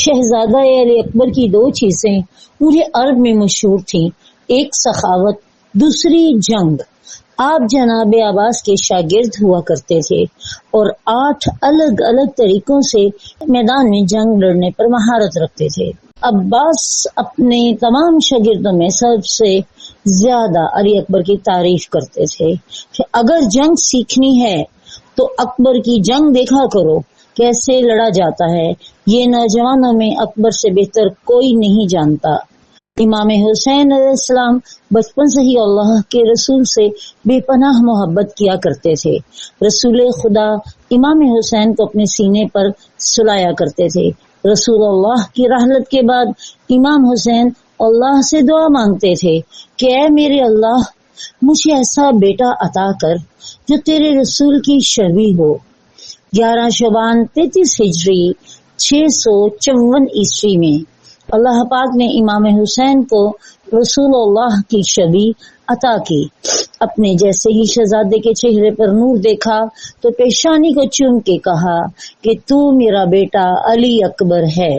شہزادہ علی اکبر کی دو چیزیں پورے عرب میں مشہور تھیں، ایک سخاوت، دوسری جنگ۔ آپ جناب عباس کے شاگرد ہوا کرتے تھے اور 8 الگ الگ طریقوں سے میدان میں جنگ لڑنے پر مہارت رکھتے تھے۔ عباس اپنے تمام شاگردوں میں سب سے زیادہ علی اکبر کی تعریف کرتے تھے کہ اگر جنگ سیکھنی ہے تو اکبر کی جنگ دیکھا کرو، کیسے لڑا جاتا ہے، یہ نوجوانوں میں اکبر سے بہتر کوئی نہیں جانتا۔ امام حسین علیہ السلام بچپن سے ہی اللہ کے رسول سے بے پناہ محبت کیا کرتے تھے۔ رسول خدا امام حسین کو اپنے سینے پر سلایا کرتے تھے۔ رسول اللہ کی رحلت کے بعد امام حسین اللہ سے دعا مانگتے تھے کہ اے میرے اللہ، مجھے ایسا بیٹا عطا کر جو تیرے رسول کی شبیہ ہو۔ 11 شعبان 33 ہجری 654 عیسوی میں اللہ پاک نے امام حسین کو رسول اللہ کی شبیہ عطا کی۔ اپنے جیسے ہی شہزادے کے چہرے پر نور دیکھا تو پیشانی کو چوم کے کہا کہ تو میرا بیٹا علی اکبر ہے۔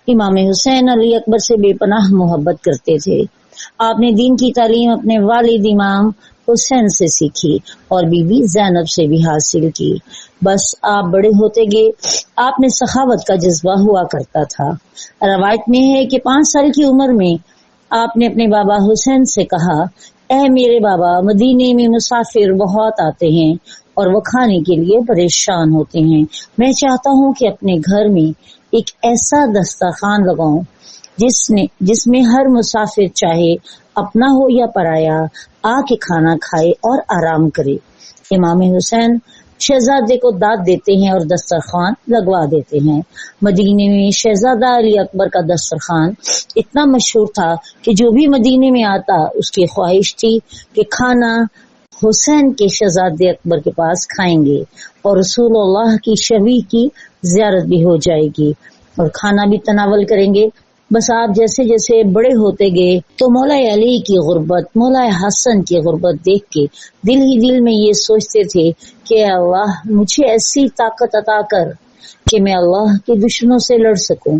امام حسین علی اکبر سے بے پناہ محبت کرتے تھے۔ آپ نے دین کی تعلیم اپنے والد امام حسین سے سیکھی اور بی بی زینب سے بھی حاصل کی۔ بس آپ بڑے ہوتے گئے، آپ میں سخاوت کا جذبہ ہوا کرتا تھا۔ روایت میں ہے کہ 5 سال کی عمر میں آپ نے اپنے بابا حسین سے کہا، اے میرے بابا، مدینے میں مسافر بہت آتے ہیں اور وہ کھانے کے لیے پریشان ہوتے ہیں۔ میں چاہتا ہوں کہ اپنے گھر میں ایک ایسا دسترخوان لگاؤں جس میں ہر مسافر چاہے اپنا ہو یا پرایا آ کے کھانا کھائے اور آرام کرے۔ امام حسین شہزادے کو داد دیتے ہیں اور دسترخوان لگوا دیتے ہیں۔ مدینے میں شہزادہ علی اکبر کا دسترخوان اتنا مشہور تھا کہ جو بھی مدینے میں آتا اس کی خواہش تھی کہ کھانا حسین کے شہزادے اکبر کے پاس کھائیں گے اور رسول اللہ کی شبیہ کی زیارت بھی ہو جائے گی اور کھانا بھی تناول کریں گے۔ بس آپ جیسے جیسے بڑے ہوتے گئے تو مولا علی کی غربت، مولا حسن کی غربت دیکھ کے دل ہی دل میں یہ سوچتے تھے کہ اللہ مجھے ایسی طاقت عطا کر کہ میں اللہ کے دشمنوں سے لڑ سکوں۔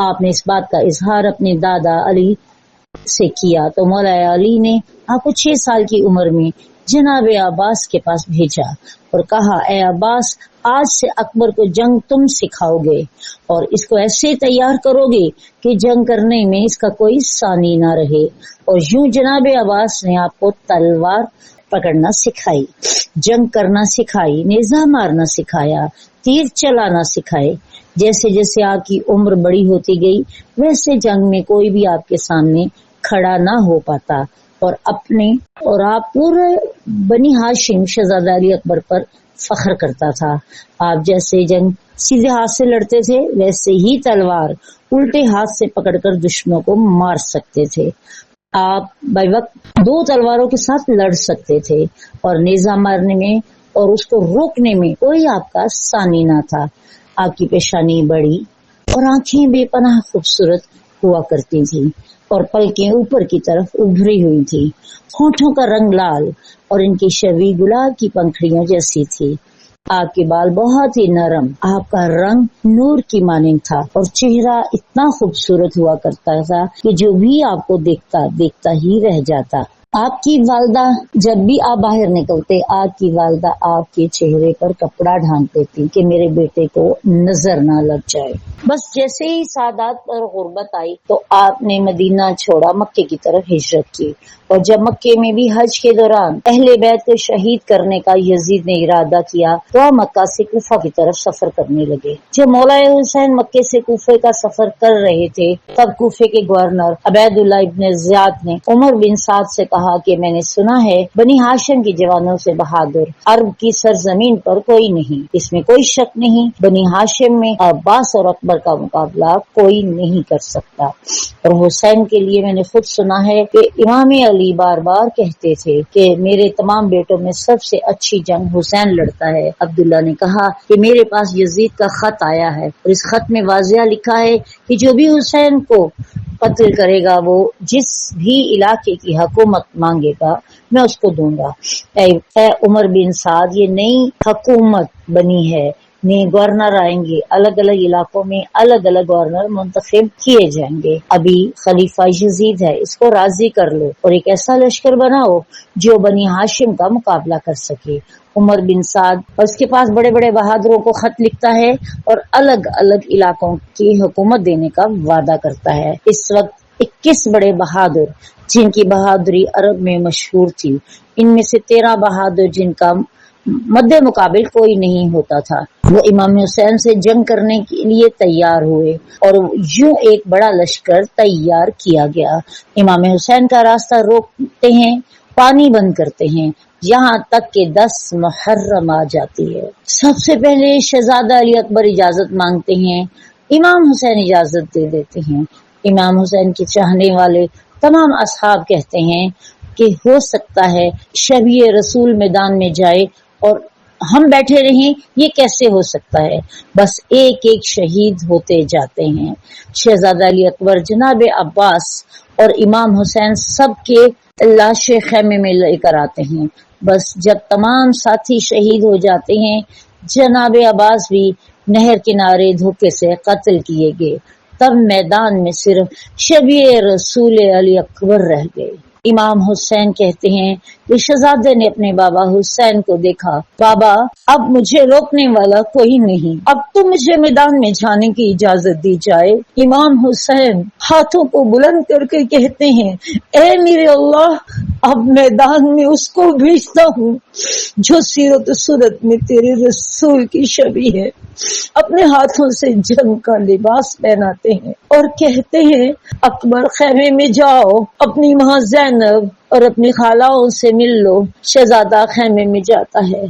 آپ نے اس بات کا اظہار اپنے دادا علی سے کیا تو مولا علی نے آپ کو 6 سال کی عمر میں جناب عباس کے پاس بھیجا اور کہا، اے عباس، آج سے اکبر کو جنگ تم سکھاؤ گے اور اس کو ایسے تیار کرو گے کہ جنگ کرنے میں اس کا کوئی ثانی نہ رہے۔ اور یوں جناب عباس نے آپ کو تلوار پکڑنا سکھائی، جنگ کرنا سکھائی، نیزہ مارنا سکھایا، تیر چلانا سکھائے۔ جیسے جیسے آپ کی عمر بڑی ہوتی گئی ویسے جنگ میں کوئی بھی آپ کے سامنے کھڑا نہ ہو پاتا اور آپ پورے بنی ہاشم شہزادہ علی اکبر پر فخر کرتا تھا۔ آپ جیسے جنگ سیدھے ہاتھ سے لڑتے تھے ویسے ہی تلوار الٹے ہاتھ سے پکڑ کر دشمنوں کو مار سکتے تھے۔ آپ بے وقت 2 تلواروں کے ساتھ لڑ سکتے تھے اور نیزہ مارنے میں اور اس کو روکنے میں کوئی آپ کا ثانی نہ تھا۔ آپ کی پیشانی بڑی اور آنکھیں بے پناہ خوبصورت ہوا کرتی تھیں اور پلکیں اوپر کی طرف ابھری ہوئی تھی، ہونٹوں کا رنگ لال اور ان کی شبیہ گلاب کی پنکھڑیوں جیسی تھی۔ آپ کے بال بہت ہی نرم، آپ کا رنگ نور کی مانند تھا اور چہرہ اتنا خوبصورت ہوا کرتا تھا کہ جو بھی آپ کو دیکھتا ہی رہ جاتا۔ آپ کی والدہ جب بھی آپ باہر نکلتے آپ کی والدہ آپ کے چہرے پر کپڑا ڈھانپ دیتی کہ میرے بیٹے کو نظر نہ لگ جائے۔ بس جیسے ہی سعادت پر غربت آئی تو آپ نے مدینہ چھوڑا، مکے کی طرف ہجرت کی اور جب مکے میں بھی حج کے دوران اہل بیت کو شہید کرنے کا یزید نے ارادہ کیا تو آپ مکہ سے کوفہ کی طرف سفر کرنے لگے۔ جب مولا حسین مکے سے کوفے کا سفر کر رہے تھے تب کوفے کے گورنر عبید اللہ ابن زیاد نے عمر بن سعد سے کہا کہ میں نے سنا ہے بنی ہاشم کے جوانوں سے بہادر عرب کی سرزمین پر کوئی نہیں، اس میں کوئی شک نہیں، بنی ہاشم میں عباس اور اکبر کا مقابلہ کوئی نہیں کر سکتا۔ اور حسین کے لیے میں نے خود سنا ہے کہ امام علی بار بار کہتے تھے کہ میرے تمام بیٹوں میں سب سے اچھی جنگ حسین لڑتا ہے۔ عبداللہ نے کہا کہ میرے پاس یزید کا خط آیا ہے اور اس خط میں واضح لکھا ہے کہ جو بھی حسین کو قتل کرے گا وہ جس بھی علاقے کی حکومت مانگے گا میں اس کو دوں گا۔ اے عمر بن سعد، یہ نئی حکومت بنی ہے نئے گورنر آئیں گے، الگ الگ علاقوں میں الگ الگ گورنر منتخب کیے جائیں گے۔ ابھی خلیفہ یزید ہے، اس کو راضی کر لو اور ایک ایسا لشکر بناؤ جو بنی ہاشم کا مقابلہ کر سکے۔ عمر بن سعد اور اس کے پاس بڑے بڑے بہادروں کو خط لکھتا ہے اور الگ الگ علاقوں کی حکومت دینے کا وعدہ کرتا ہے۔ اس وقت 21 بڑے بہادر جن کی بہادری عرب میں مشہور تھی، ان میں سے 13 بہادر جن کا مد مقابل کوئی نہیں ہوتا تھا، وہ امام حسین سے جنگ کرنے کے لیے تیار ہوئے اور یوں ایک بڑا لشکر تیار کیا گیا۔ امام حسین کا راستہ روکتے ہیں، پانی بند کرتے ہیں، یہاں تک کہ 10 محرم آ جاتی ہے۔ سب سے پہلے شہزادہ علی اکبر اجازت مانگتے ہیں، امام حسین اجازت دے دیتے ہیں۔ امام حسین کے چاہنے والے تمام اصحاب کہتے ہیں کہ ہو سکتا ہے شبیہ رسول میدان میں جائے اور ہم بیٹھے رہیں، یہ کیسے ہو سکتا ہے؟ بس ایک ایک شہید ہوتے جاتے ہیں۔ شہزادہ علی اکبر، جناب عباس اور امام حسین سب کے لاشیں خیمے میں لے کر آتے ہیں۔ بس جب تمام ساتھی شہید ہو جاتے ہیں، جناب عباس بھی نہر کنارے دھوکے سے قتل کیے گئے، تب میدان میں صرف شبیہ رسول علی اکبر رہ گئے۔ امام حسین کہتے ہیں کہ شہزادے نے اپنے بابا حسین کو دیکھا، بابا اب مجھے روکنے والا کوئی نہیں، اب تو مجھے میدان میں جانے کی اجازت دی جائے۔ امام حسین ہاتھوں کو بلند کر کے کہتے ہیں، اے میرے اللہ، اب میدان میں اس کو بھیجتا ہوں جو سیرت و صورت میں تیرے رسول کی شبیہ ہے۔ اپنے ہاتھوں سے جنگ کا لباس پہناتے ہیں اور کہتے ہیں، اکبر خیمے میں جاؤ، اپنی ماں زینب اور اپنی خالہوں سے مل لو۔ شہزادہ خیمے میں جاتا ہے۔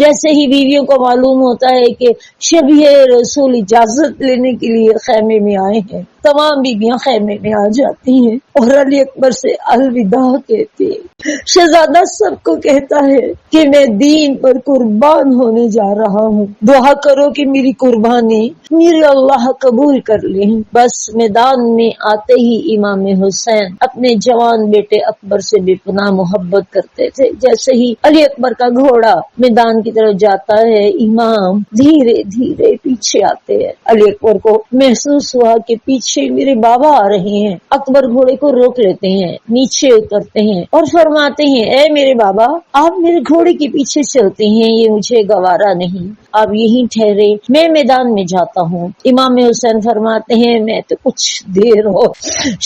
جیسے ہی بیویوں کو معلوم ہوتا ہے کہ شبیہ رسول اجازت لینے کے لیے خیمے میں آئے ہیں، تمام بیویاں خیمے میں آ جاتی ہیں اور علی اکبر سے الوداع کہتی ہیں۔ شہزادہ سب کو کہتا ہے کہ میں دین پر قربان ہونے جا رہا ہوں، دعا کرو کہ میری قربانی میرے اللہ قبول کر لیں۔ بس میدان میں آتے ہی امام حسین اپنے جوان بیٹے اکبر سے بے پناہ محبت کرتے تھے۔ جیسے ہی علی اکبر کا گھوڑا میدان کی طرف جاتا ہے، امام دھیرے دھیرے پیچھے آتے ہیں۔ علی اکبر کو محسوس ہوا کہ پیچھے میرے بابا آ رہے ہیں۔ اکبر گھوڑے کو روک لیتے ہیں، نیچے اترتے ہیں اور فرماتے ہیں، اے میرے بابا، آپ میرے گھوڑے کے پیچھے چلتے ہیں، یہ مجھے گوارا نہیں، آپ یہیں ٹھہرے، میں میدان میں جاتا ہوں۔ امام حسین فرماتے ہیں، میں تو کچھ دیر ہو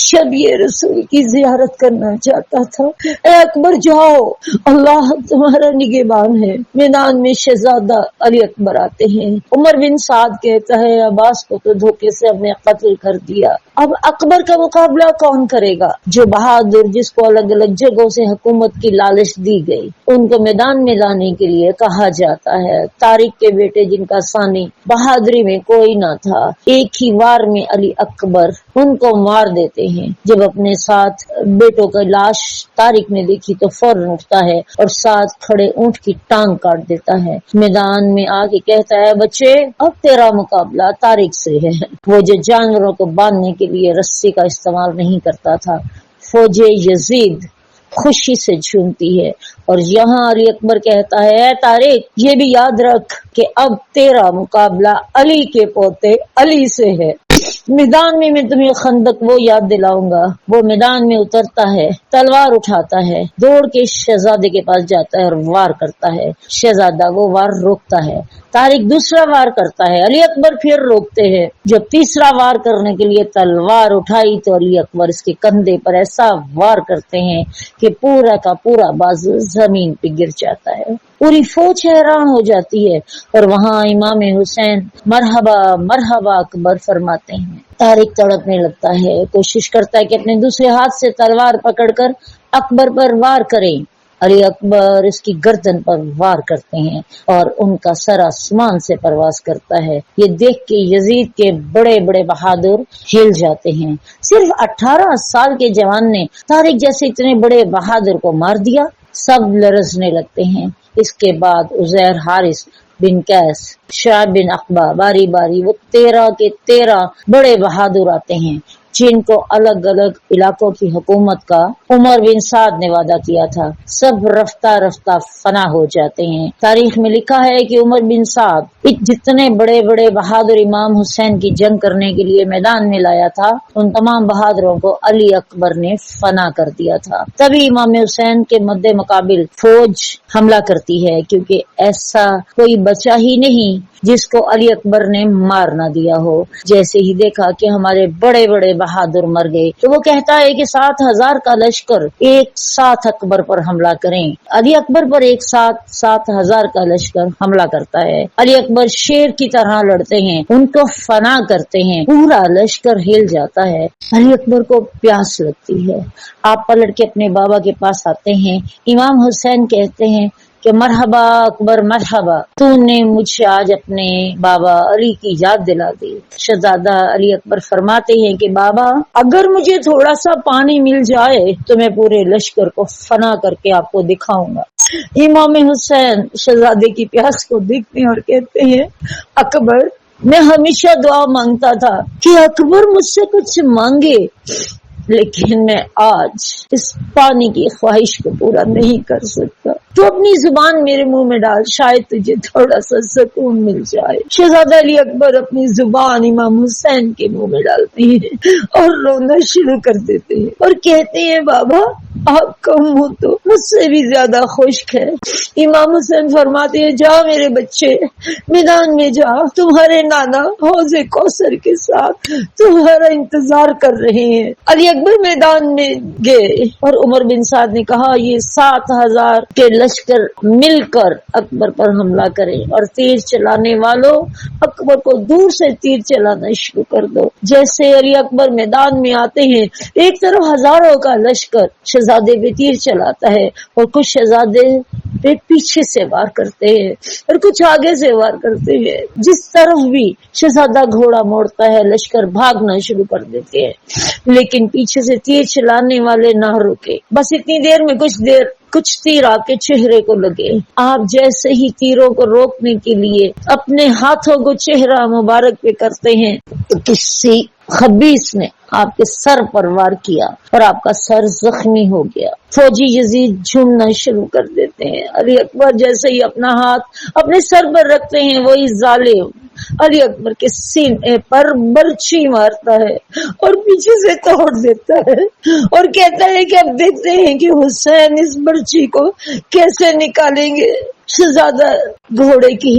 شبیہ رسول کی زیارت کرنا چاہتا تھا۔ اے اکبر جاؤ، اللہ تمہارا نگہبان ہے۔ میدان میں شہزادہ علی اکبر آتے ہیں۔ عمر بن سعد کہتا ہے، عباس کو تو دھوکے سے ہم نے قتل کر دیا، اب اکبر کا مقابلہ کون کرے گا؟ جو بہادر جس کو الگ الگ جگہوں سے حکومت کی لالچ دی گئی، ان کو میدان میں لانے کے لیے کہا جاتا ہے۔ طارق کے بیٹے جن کا ثانی بہادری میں کوئی نہ تھا، ایک ہی وار میں علی اکبر ان کو مار دیتے ہیں۔ جب اپنے ساتھ بیٹوں کا لاش طارق نے دیکھی تو فوراً اٹھتا ہے اور ساتھ کھڑے اونٹ کی ٹانگ کاٹ دیتا ہے۔ میدان میں آ کے کہتا ہے، بچے اب تیرا مقابلہ طارق سے ہے، وہ جو جانوروں کو باندھنے کے لیے رسی کا استعمال نہیں کرتا تھا۔ فوج یزید خوشی سے جھومتی ہے اور یہاں علی اکبر کہتا ہے، اے طارق، یہ بھی یاد رکھ کہ اب تیرا مقابلہ علی کے پوتے علی سے ہے۔ میدان میں تمہیں خندق وہ یاد دلاؤں گا۔ وہ میدان میں اترتا ہے، تلوار اٹھاتا ہے، دوڑ کے شہزادے کے پاس جاتا ہے اور وار کرتا ہے۔ شہزادہ وہ وار روکتا ہے۔ طارق دوسرا وار کرتا ہے، علی اکبر پھر روکتے ہیں۔ جب تیسرا وار کرنے کے لیے تلوار اٹھائی تو علی اکبر اس کے کندھے پر ایسا وار کرتے ہیں کہ پورا کا پورا بازو زمین پہ گر جاتا ہے۔ پوری فوج حیران ہو جاتی ہے اور وہاں امام حسین مرحبا مرحبا اکبر فرماتے ہیں۔ طارق تڑپنے لگتا ہے، کوشش کرتا ہے کہ اپنے دوسرے ہاتھ سے تلوار پکڑ کر اکبر پر وار کریں۔ علی اکبر اس کی گردن پر وار کرتے ہیں اور ان کا سر آسمان سے پرواز کرتا ہے۔ یہ دیکھ کے یزید کے بڑے بڑے بہادر ہل جاتے ہیں۔ صرف 18 سال کے جوان نے طارق جیسے اتنے بڑے بہادر کو مار دیا۔ سب لرزنے لگتے ہیں۔ اس کے بعد عزیر حارث بن قیس، شعیب بن عقبہ، باری باری وہ 13 کے 13 بڑے بہادر آتے ہیں جن کو الگ الگ علاقوں کی حکومت کا عمر بن سعد نے وعدہ کیا تھا، سب رفتہ رفتہ فنا ہو جاتے ہیں۔ تاریخ میں لکھا ہے کہ عمر بن سعد جتنے بڑے بڑے بہادر امام حسین کی جنگ کرنے کے لیے میدان میں لایا تھا، ان تمام بہادروں کو علی اکبر نے فنا کر دیا تھا۔ تبھی امام حسین کے مد مقابل فوج حملہ کرتی ہے، کیونکہ ایسا کوئی بچہ ہی نہیں جس کو علی اکبر نے مار نہ دیا ہو۔ جیسے ہی دیکھا کہ ہمارے بڑے بڑے بہادر مر گئے تو وہ کہتا ہے کہ 7,000 کا لشکر ایک ساتھ اکبر پر حملہ کریں۔ علی اکبر پر ایک ساتھ 7,000 کا لشکر حملہ کرتا ہے۔ علی اکبر شیر کی طرح لڑتے ہیں، ان کو فنا کرتے ہیں، پورا لشکر ہل جاتا ہے۔ علی اکبر کو پیاس لگتی ہے، آپ پلٹ کے اپنے بابا کے پاس آتے ہیں۔ امام حسین کہتے ہیں کہ مرحبا اکبر مرحبا، تو نے مجھے آج اپنے بابا علی کی یاد دلا دی۔ شہزادہ علی اکبر فرماتے ہیں کہ بابا، اگر مجھے تھوڑا سا پانی مل جائے تو میں پورے لشکر کو فنا کر کے آپ کو دکھاؤں گا۔ امام حسین شہزادے کی پیاس کو دیکھتے ہیں اور کہتے ہیں اکبر، میں ہمیشہ دعا مانگتا تھا کہ اکبر مجھ سے کچھ مانگے، لیکن میں آج اس پانی کی خواہش کو پورا نہیں کر سکتا، تو اپنی زبان میرے منہ میں ڈال، شاید تجھے تھوڑا سا سکون مل جائے۔ شہزادہ علی اکبر اپنی زبان امام حسین کے منہ میں ڈالتے ہیں اور رونا شروع کر دیتے ہیں اور کہتے ہیں بابا، آپ کا منہ تو مجھ سے بھی زیادہ خشک ہے۔ امام حسین فرماتے ہیں جا میرے بچے، میدان میں جا، تمہارے نانا حوض کوثر کے ساتھ تمہارا انتظار کر رہے ہیں۔ علی اکبر میدان میں گئے اور عمر بن سعد نے کہا یہ 7,000 کے لشکر مل کر اکبر پر حملہ کریں اور تیر چلانے والوں اکبر کو دور سے تیر چلانا شروع کر دو۔ جیسے علی اکبر میدان میں آتے ہیں، ایک طرف ہزاروں کا لشکر شہزادے پہ تیر چلاتا ہے اور کچھ شہزادے پہ پیچھے سے وار کرتے ہیں اور کچھ آگے سے وار کرتے ہیں۔ جس طرف بھی شہزادہ گھوڑا موڑتا ہے لشکر بھاگنا شروع کر دیتے ہیں، لیکن پیچھے سے تیر چلانے والے نہ رکے۔ بس اتنی دیر میں کچھ تیر آپ کے چہرے کو لگے۔ آپ جیسے ہی تیروں کو روکنے کے لیے اپنے ہاتھوں کو چہرہ مبارک پہ کرتے ہیں تو کسی خبیث نے آپ کے سر پر وار کیا اور آپ کا سر زخمی ہو گیا۔ فوجی یزید جھومنا شروع کر دیتے ہیں۔ علی اکبر جیسے ہی اپنا ہاتھ اپنے سر پر رکھتے ہیں، وہی ظالم علی اکبر کے سینے پر برچھی مارتا ہے اور پیچھے سے توڑ دیتا ہے اور کہتا ہے کہ اب دیکھتے ہیں کہ حسین اس برچھی کو کیسے نکالیں گے۔ شہزادہ گھوڑے کی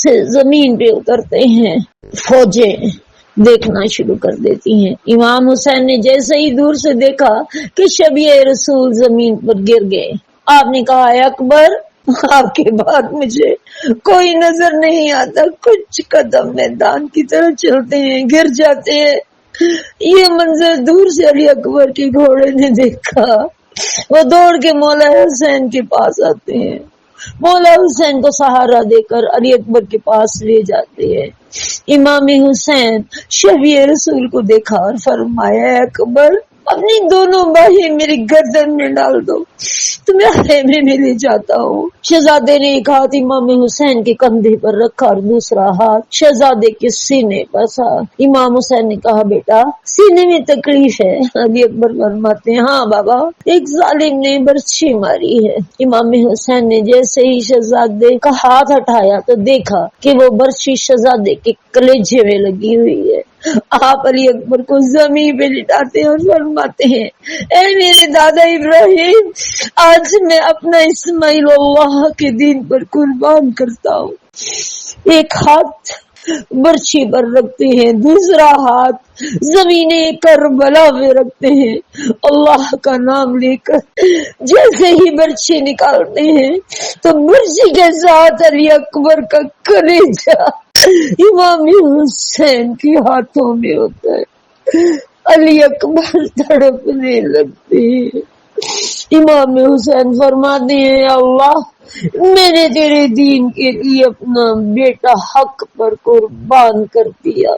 سے زمین پہ اترتے ہیں، فوجیں دیکھنا شروع کر دیتی ہیں۔ امام حسین نے جیسے ہی دور سے دیکھا کہ شبیہ رسول زمین پر گر گئے، آپ نے کہا اے اکبر، آپ کے بعد مجھے کوئی نظر نہیں آتا۔ کچھ قدم میدان کی طرف چلتے ہیں، گر جاتے ہیں۔ یہ منظر دور سے علی اکبر کے گھوڑے نے دیکھا، وہ دوڑ کے مولا حسین کے پاس آتے ہیں، مولا حسین کو سہارا دے کر علی اکبر کے پاس لے جاتے ہیں۔ امام حسین شفیع رسول کو دیکھا اور فرمایا اے اکبر، اپنی دونوں باہیں میری گردن میں ڈال دو تو میں خیمے میں لے جاتا ہوں۔ شہزادے نے ایک ہاتھ امام حسین کے کندھے پر رکھا اور دوسرا ہاتھ شہزادے کے سینے پر تھا۔ امام حسین نے کہا بیٹا، سینے میں تکلیف ہے؟ علی اکبر فرماتے ہیں ہاں بابا، ایک ظالم نے برچھی ماری ہے۔ امام حسین نے جیسے ہی شہزادے کا ہاتھ ہٹایا تو دیکھا کہ وہ برچھی شہزادے کے کلیجے میں لگی ہوئی ہے۔ آپ علی اکبر کو زمین پہ لٹاتے ہیں اور فرماتے ہیں اے میرے دادا ابراہیم، آج میں اپنا اسماعیل اللہ کے دین پر قربان کرتا ہوں۔ ایک ہاتھ برچھی پر رکھتے ہیں، دوسرا ہاتھ زمین کربلا میں رکھتے ہیں، اللہ کا نام لے کر جیسے ہی برچھی نکالتے ہیں تو برچھی کے ساتھ علی اکبر کا کلیجہ امام حسین کے ہاتھوں میں ہوتا ہے۔ علی اکبر تڑپنے لگتے ہیں۔ امام حسین فرماتے ہیں اللہ، میں نے تیرے دین کے لیے اپنا بیٹا حق پر قربان کر دیا۔